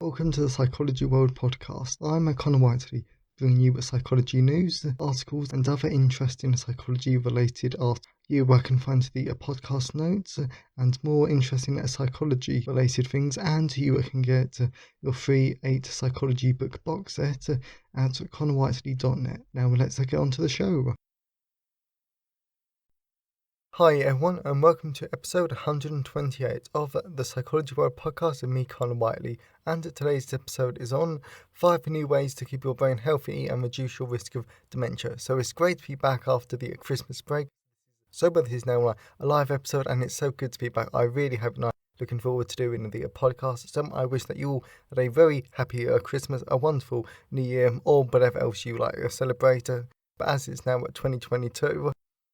Welcome to the Psychology World podcast. I'm Connor Whiteley, bringing you psychology news, articles, and other interesting psychology-related articles. Where I can find the podcast notes and more interesting psychology-related things, and you can get your free 8 psychology book box set at connorwhiteley.net. Now let's get on to the show. Hi everyone, and welcome to episode 128 of the Psychology World podcast with me, Connor Whiteley. And today's episode is on 5 new ways to keep your brain healthy and reduce your risk of dementia. So it's great to be back after the Christmas break. So but this is now a live episode, and it's so good to be back. I really hope you're looking forward to doing the podcast. So I wish that you all had a very happy Christmas, a wonderful New Year, or whatever else you like to celebrate. But as it's now 2022,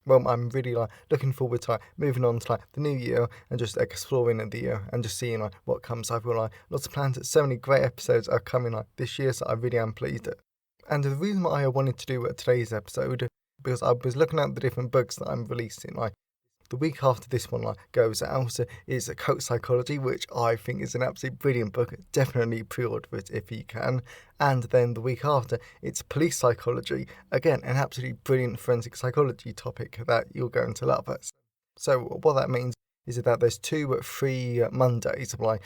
well, I'm really looking forward to moving on to the new year and just exploring the year and just seeing what comes. I've got lots of plans. So many great episodes are coming this year, so I really am pleased. And the reason why I wanted to do today's episode, because I was looking at the different books that I'm releasing. The week after this one goes out is Cult Psychology, which I think is an absolutely brilliant book. Definitely pre-order it if you can. And then the week after, it's Police Psychology. Again, an absolutely brilliant forensic psychology topic that you're going to love. So what that means is that there's 2 free Mondays of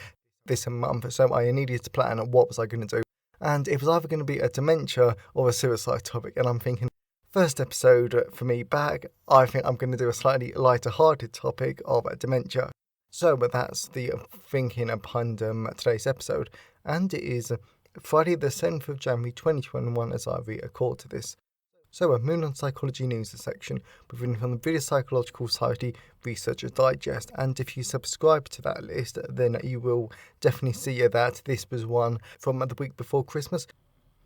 this month. So I needed to plan what was I going to do. And it was either going to be a dementia or a suicide topic. And I'm thinking, first episode for me back, I think I'm going to do a slightly lighter-hearted topic of dementia. So that's the thinking behind today's episode. And it is Friday the 7th of January 2021 as I record to this. So we're moving on to Psychology News section. We're reading from the British Psychological Society Researchers Digest. And if you subscribe to that list, then you will definitely see that this was one from the week before Christmas.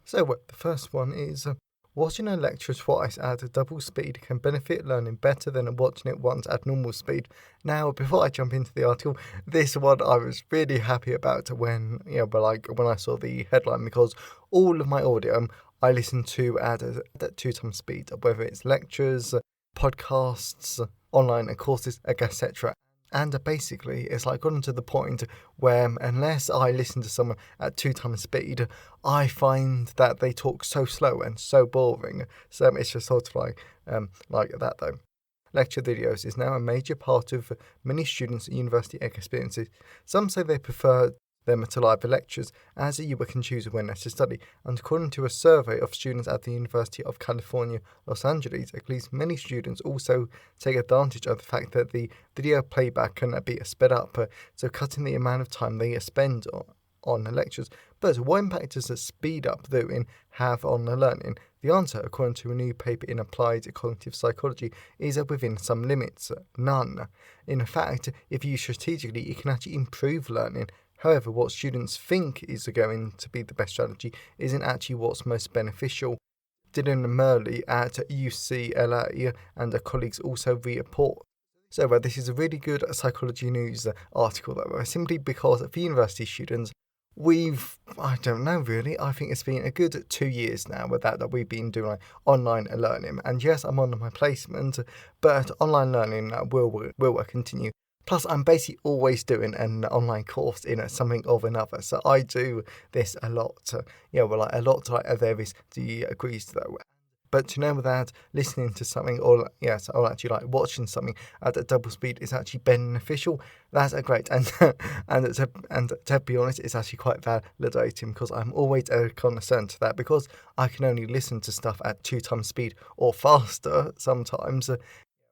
So the first one is, watching a lecture twice at double speed can benefit learning better than watching it once at normal speed. Now, before I jump into the article, this one I was really happy about when I saw the headline, because all of my audio I listen to at 2 times speed, whether it's lectures, podcasts, online courses, etc. And basically, it's gotten to the point where unless I listen to someone at 2 times speed, I find that they talk so slow and so boring. So it's just sort of like that though. Lecture videos is now a major part of many students' university experiences. Some say they prefer them to live lectures, as you can choose when to study. And according to a survey of students at the University of California, Los Angeles, at least many students also take advantage of the fact that the video playback can be sped up, so cutting the amount of time they spend on lectures. But what impact does the speed up have on learning? The answer, according to a new paper in Applied Cognitive Psychology, is within some limits. None. In fact, if used strategically, it can actually improve learning. However, what students think is going to be the best strategy isn't actually what's most beneficial. Dylan Murley at UCLA and colleagues also report. So this is a really good Psychology News article, though, simply because for university students, I don't know really, I think it's been a good 2 years now with that we've been doing online learning. And yes, I'm on my placement, but online learning will continue. Plus, I'm basically always doing an online course in something or another. So I do this a lot, a lot to various degrees though. But to know that listening to something or actually watching something at double speed is actually beneficial, that's great. And to be honest, it's actually quite validating, because I'm always concerned to that, because I can only listen to stuff at 2 times speed or faster sometimes.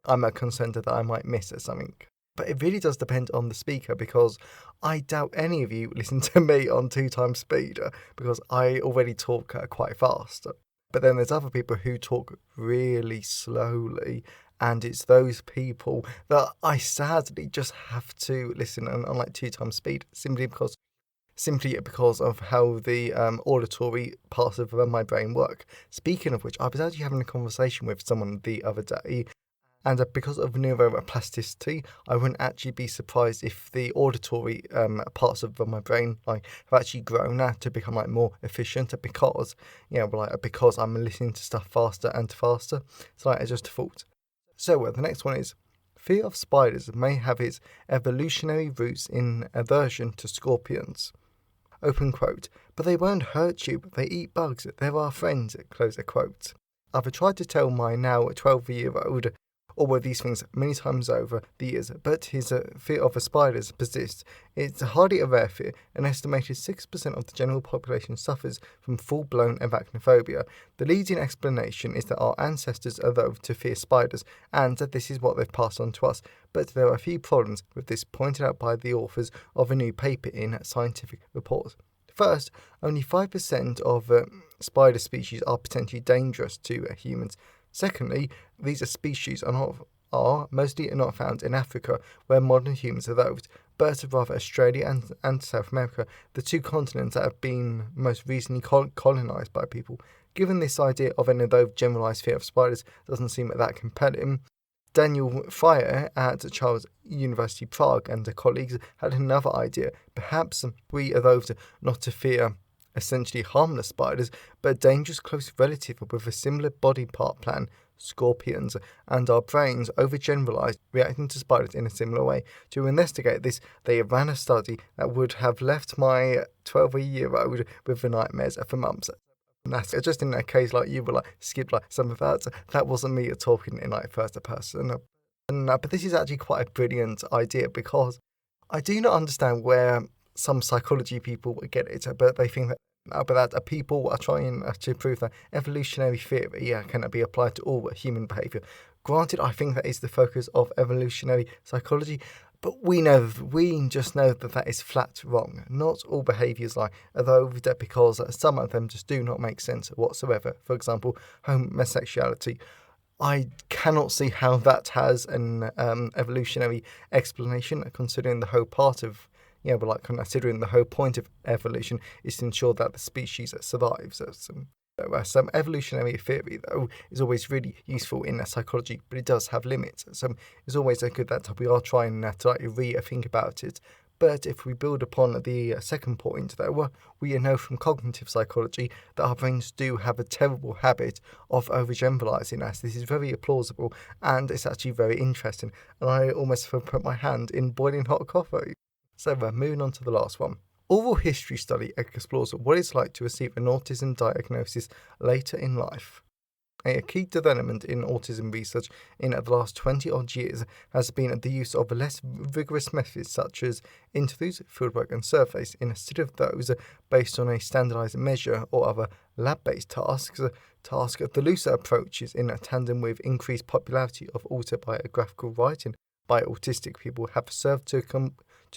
I'm concerned that I might miss something. But it really does depend on the speaker, because I doubt any of you listen to me on 2 times speed, because I already talk quite fast. But then there's other people who talk really slowly, and it's those people that I sadly just have to listen on 2 times speed, simply because of how the auditory parts of my brain work. Speaking of which, I was actually having a conversation with someone the other day. And because of neuroplasticity, I wouldn't actually be surprised if the auditory parts of my brain have actually grown to become more efficient, because because I'm listening to stuff faster and faster. So it's just a thought. So the next one is, fear of spiders may have its evolutionary roots in aversion to scorpions. open quote, but they won't hurt you, they eat bugs, they're our friends, close quote. I've tried to tell my now 12-year-old all of these things many times over the years, but his fear of spiders persists. It's hardly a rare fear. An estimated 6% of the general population suffers from full-blown arachnophobia. The leading explanation is that our ancestors evolved to fear spiders, and that this is what they've passed on to us. But there are a few problems with this, pointed out by the authors of a new paper in Scientific Reports. First, only 5% of spider species are potentially dangerous to humans. Secondly, these species are mostly not found in Africa, where modern humans evolved, but rather Australia and South America, the two continents that have been most recently colonized by people. Given this idea of an evolved generalized fear of spiders doesn't seem that compelling, Daniel Fryer at Charles University Prague and colleagues had another idea. Perhaps we evolved not to fear essentially harmless spiders, but a dangerous close relative with a similar body part plan, scorpions, and our brains overgeneralized, reacting to spiders in a similar way. To investigate this, they ran a study that would have left my 12-year-old with the nightmares for months. And that's just in a case like you were skip some of that. That wasn't me talking in first person. But this is actually quite a brilliant idea, because I do not understand where some psychology people get it, but they think that people are trying to prove that evolutionary theory cannot be applied to all human behaviour. Granted, I think that is the focus of evolutionary psychology, but we just know that is flat wrong. Not all behaviours are evolved, because some of them just do not make sense whatsoever. For example, homosexuality. I cannot see how that has an evolutionary explanation, considering the whole part of considering the whole point of evolution is to ensure that the species survives. Some evolutionary theory, though, is always really useful in psychology, but it does have limits. So it's always good that we are trying to rethink about it. But if we build upon the second point, though, we know from cognitive psychology that our brains do have a terrible habit of overgeneralizing us. This is very plausible, and it's actually very interesting. And I almost put my hand in boiling hot coffee. So moving on to the last one. Oral history study explores what it's like to receive an autism diagnosis later in life. A key development in autism research in the last 20-odd years has been the use of less rigorous methods such as interviews, fieldwork and surveys instead of those based on a standardized measure or other lab-based tasks. The looser approaches in tandem with increased popularity of autobiographical writing by autistic people have served to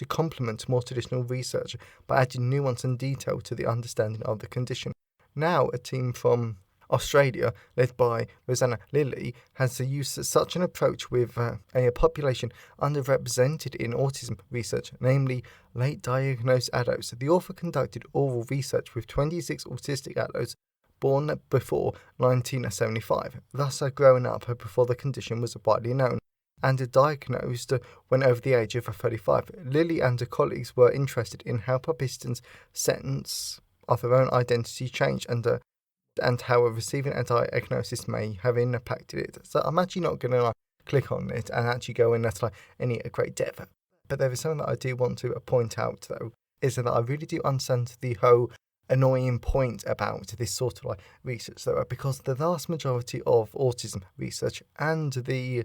complement more traditional research by adding nuance and detail to the understanding of the condition. Now, a team from Australia, led by Rosanna Lilly, has used such an approach with a population underrepresented in autism research, namely late diagnosed adults. The author conducted oral research with 26 autistic adults born before 1975, thus growing up before the condition was widely known, and diagnosed when over the age of 35. Lilly and her colleagues were interested in how participants' sense of their own identity changed and how receiving a diagnosis may have impacted it. So I'm actually not going to click on it and actually go in at any great depth. But there is something that I do want to point out, though, is that I really do understand the whole annoying point about this sort of research, though, because the vast majority of autism research and the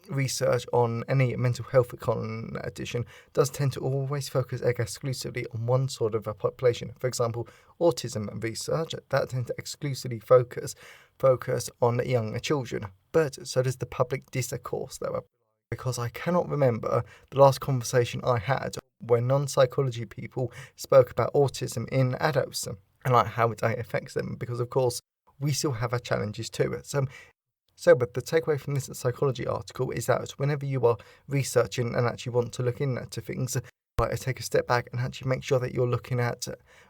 research on any mental health condition does tend to always focus exclusively on one sort of a population. For example, autism research that tends to exclusively focus on young children, but so does the public discourse, though, because I cannot remember the last conversation I had where non-psychology people spoke about autism in adults and how it affects them, because of course we still have our challenges too. But the takeaway from this psychology article is that whenever you are researching and actually want to look into things, take a step back and actually make sure that you're looking at,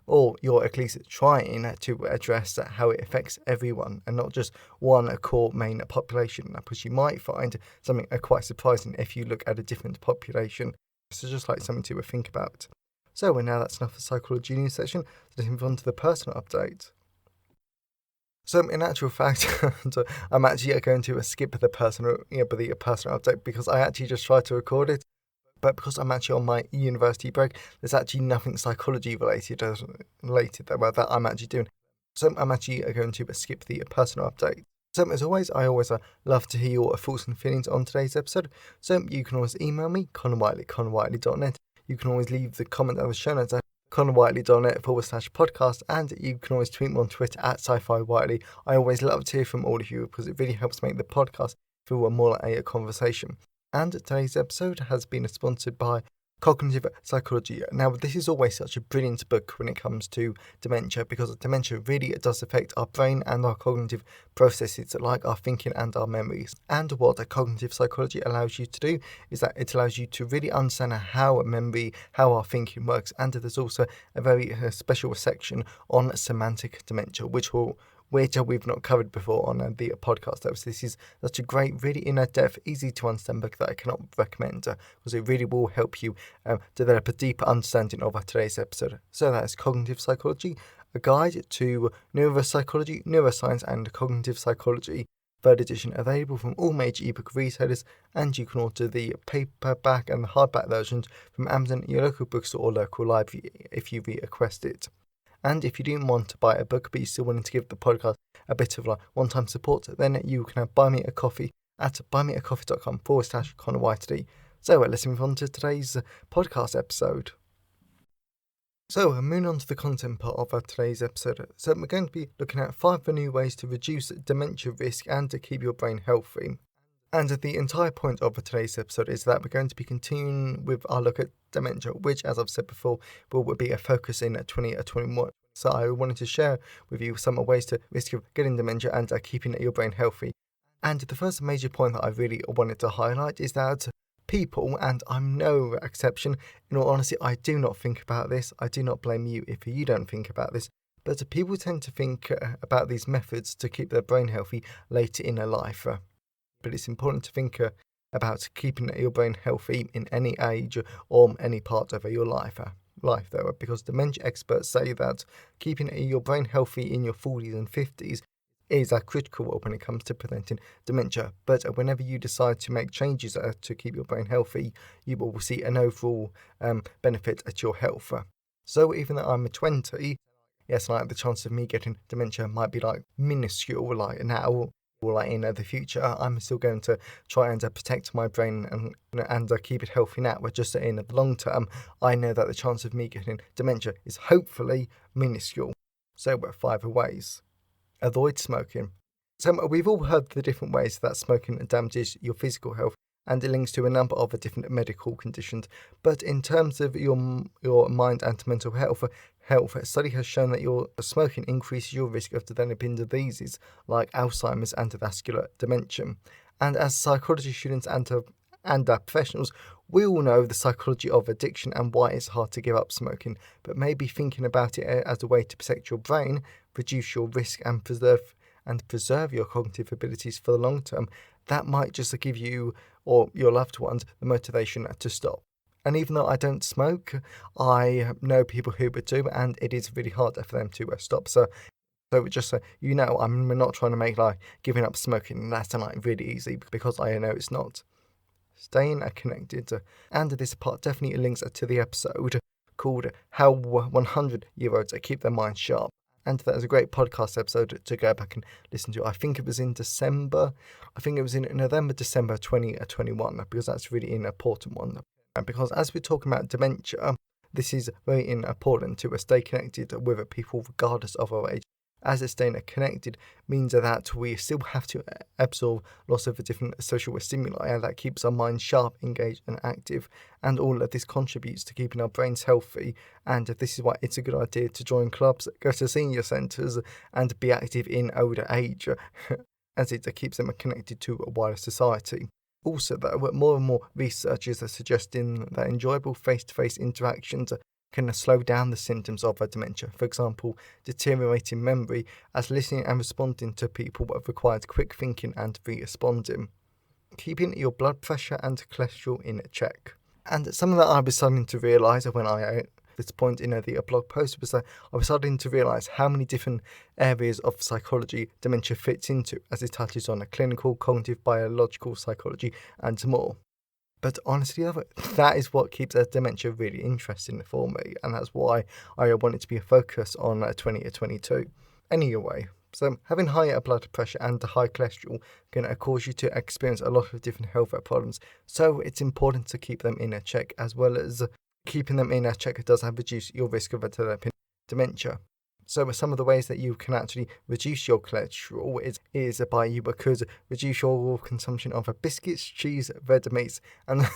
or you're at least trying to address how it affects everyone and not just one core main population, because you might find something quite surprising if you look at a different population. So just something to think about. So now that's enough for the psychology news section. Let's move on to the personal update. So in actual fact, I'm actually going to skip the personal update because I actually just tried to record it, but because I'm actually on my university break, there's actually nothing psychology related that I'm actually doing. So I'm actually going to skip the personal update. So as always, I always love to hear your thoughts and feelings on today's episode. So you can always email me, connorwhiteley@connorwhiteley.net. You can always leave the comment on the show notes at connorwhiteley.net/podcast, and you can always tweet me on Twitter at sci-fi-whiteley. I always love to hear from all of you because it really helps make the podcast feel more like a conversation. And today's episode has been sponsored by Cognitive Psychology. Now, this is always such a brilliant book when it comes to dementia, because dementia really does affect our brain and our cognitive processes, like our thinking and our memories. And what cognitive psychology allows you to do is that it allows you to really understand how memory, how our thinking works. And there's also a very special section on semantic dementia, which we've not covered before on the podcast. So this is such a great, really in-depth, easy to understand book that I cannot recommend, because it really will help you develop a deeper understanding of today's episode. So that's Cognitive Psychology, a guide to neuropsychology, neuroscience and cognitive psychology. Third edition available from all major ebook retailers, and you can order the paperback and the hardback versions from Amazon, your local bookstore or local library if you request it. And if you didn't want to buy a book but you still wanted to give the podcast a bit of one-time support, then you can buy me a coffee at buymeacoffee.com/ConnorWhiteley. So let's move on to today's podcast episode. So moving on to the content part of today's episode. So we're going to be looking at 5 new ways to reduce dementia risk and to keep your brain healthy. And the entire point of today's episode is that we're going to be continuing with our look at dementia, which, as I've said before, will be a focus in 2021. So I wanted to share with you some ways to risk of getting dementia and keeping your brain healthy. And the first major point that I really wanted to highlight is that people, and I'm no exception, in all honesty, I do not think about this. I do not blame you if you don't think about this. But people tend to think about these methods to keep their brain healthy later in their life. But it's important to think about keeping your brain healthy in any age or any part of your life though, because dementia experts say that keeping your brain healthy in your 40s and 50s is critical when it comes to preventing dementia. But whenever you decide to make changes to keep your brain healthy, you will see an overall benefit at your health. So even though I'm 20, yes, the chance of me getting dementia might be minuscule now, or in the future, I'm still going to try and protect my brain and keep it healthy now. But just in the long term, I know that the chance of me getting dementia is hopefully minuscule. So 5 ways. Avoid smoking. So we've all heard the different ways that smoking damages your physical health, and it links to a number of different medical conditions. But in terms of your mind and mental health, a study has shown that your smoking increases your risk of developing diseases like Alzheimer's and vascular dementia. And as psychology students and professionals, we all know the psychology of addiction and why it's hard to give up smoking. But maybe thinking about it as a way to protect your brain, reduce your risk and preserve your cognitive abilities for the long term, that might just give you or your loved ones the motivation to stop. And even though I don't smoke, I know people who do, and it is really hard for them to stop. So just so you know, I'm not trying to make giving up smoking that's really easy, because I know it's not. Staying connected, and this part definitely links to the episode called How 100-Year-Olds Keep Their Minds Sharp. And that is a great podcast episode to go back and listen to. I think it was in November, December 2021, because that's really an important one. And because as we're talking about dementia, this is very important to stay connected with people regardless of our age. As staying connected means that we still have to absorb lots of different social stimuli, and that keeps our minds sharp, engaged and active. And all of this contributes to keeping our brains healthy. And this is why it's a good idea to join clubs, go to senior centres and be active in older age, as it keeps them connected to a wider society. Also, though, more and more researchers are suggesting that enjoyable face-to-face interactions can slow down the symptoms of dementia. For example, deteriorating memory, as listening and responding to people requires quick thinking and responding. Keeping your blood pressure and cholesterol in check. And something that I was starting to realise when I this point in the blog post was that I was starting to realise how many different areas of psychology dementia fits into, as it touches on clinical, cognitive, biological psychology and more. But honestly, that is what keeps dementia really interesting for me, and that's why I want it to be a focus on 2022. Anyway, so having higher blood pressure and high cholesterol can cause you to experience a lot of different health problems, so it's important to keep them in a check, as well as keeping them in a check does have reduce your risk of developing dementia. So some of the ways that you can actually reduce your cholesterol is by you could reduce your consumption of biscuits, cheese, red meats, and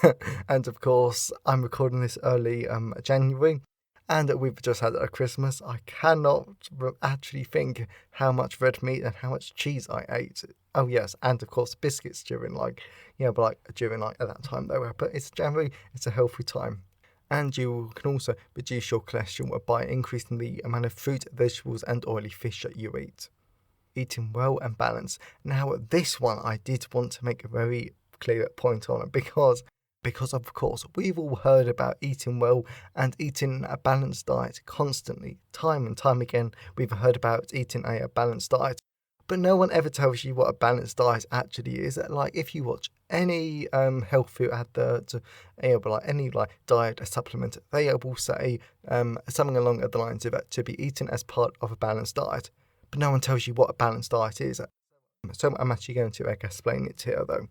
and of course I'm recording this early January, and we've just had a Christmas. I cannot actually think how much red meat and how much cheese I ate. Oh yes, and of course biscuits during during at that time though. But it's January, it's a healthy time. And you can also reduce your cholesterol by increasing the amount of fruit, vegetables, and oily fish that you eat. Eating well and balanced. Now, this one I did want to make a very clear point on it because of course we've all heard about eating well and eating a balanced diet constantly. Time and time again, we've heard about eating a balanced diet. But no one ever tells you what a balanced diet actually is. Like if you watch any health food advert, any diet supplement, they will say something along the lines of to be eaten as part of a balanced diet. But no one tells you what a balanced diet is. So I'm actually going to explain it here though.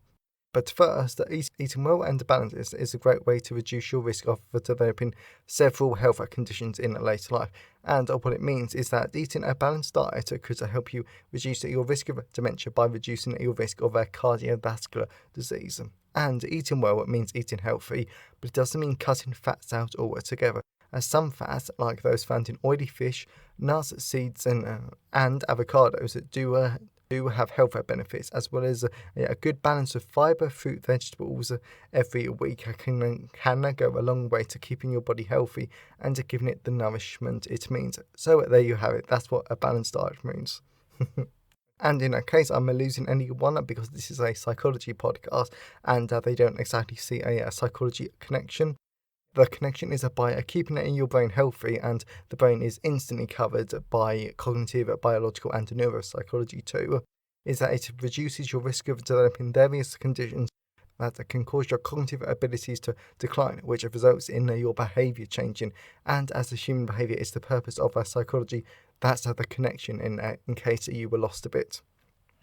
But first, eating well and balanced is a great way to reduce your risk of developing several health conditions in later life. And what it means is that eating a balanced diet could help you reduce your risk of dementia by reducing your risk of cardiovascular disease. And eating well means eating healthy, but it doesn't mean cutting fats out altogether, as some fats, like those found in oily fish, nuts, seeds, and avocados, do have health benefits, as well as a good balance of fibre, fruit, vegetables every week can go a long way to keeping your body healthy and to giving it the nourishment it means. So there you have it. That's what a balanced diet means. And in that case, I'm losing anyone because this is a psychology podcast and they don't exactly see a psychology connection. The connection is by keeping it in your brain healthy, and the brain is instantly covered by cognitive, biological, and neuropsychology too, is that it reduces your risk of developing various conditions that can cause your cognitive abilities to decline, which results in your behaviour changing. And as the human behaviour is the purpose of psychology, that's the connection in case you were lost a bit.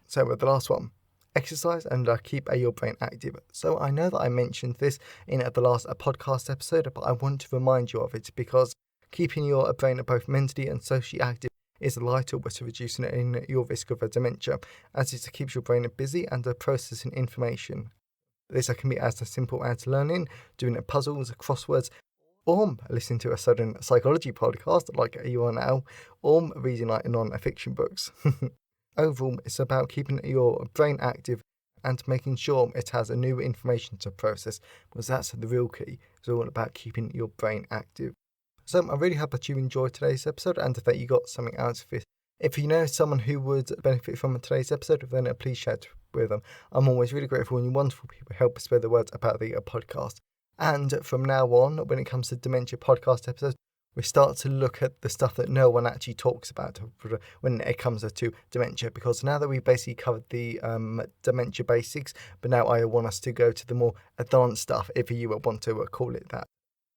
So the last one. Exercise and keep your brain active. So I know that I mentioned this in the last podcast episode, but I want to remind you of it because keeping your brain both mentally and socially active is a vital way to reducing your risk of dementia, as it keeps your brain busy and processing information. This can be as simple as learning, doing puzzles, crosswords, or listening to a certain psychology podcast like you are now, or reading non-fiction books. Overall, it's about keeping your brain active and making sure it has a new information to process, because that's the real key. It's all about keeping your brain active. So I really hope that you enjoyed today's episode and that you got something out of it. If you know someone who would benefit from today's episode, then please share it with them. I'm always really grateful when you wonderful people help spread the word about the podcast. And from now on, when it comes to Dementia podcast episodes, we start to look at the stuff that no one actually talks about when it comes to dementia, because now that we've basically covered the dementia basics, but now I want us to go to the more advanced stuff, if you want to call it that.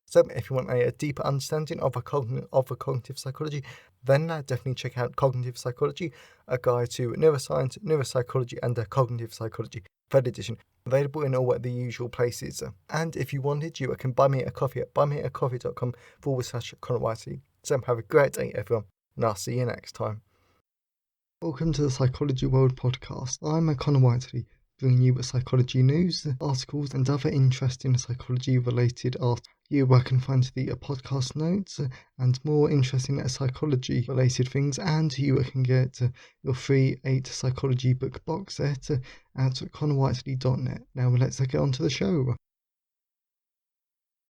So if you want a deeper understanding of cognitive psychology, then definitely check out Cognitive Psychology, a guide to neuroscience, neuropsychology, and cognitive psychology, third edition, available in all the usual places. And if you wanted, you can buy me a coffee at buymeacoffee.com/Conor Whiteley. So have a great day, everyone, and I'll see you next time. Welcome to the Psychology World podcast. I'm Conor Whiteley, bringing you psychology news, articles, and other interesting psychology-related articles. You can find the podcast notes and more interesting psychology-related things, and you can get your free 8 psychology book box set at conorwhiteley.net. Now let's get on to the show.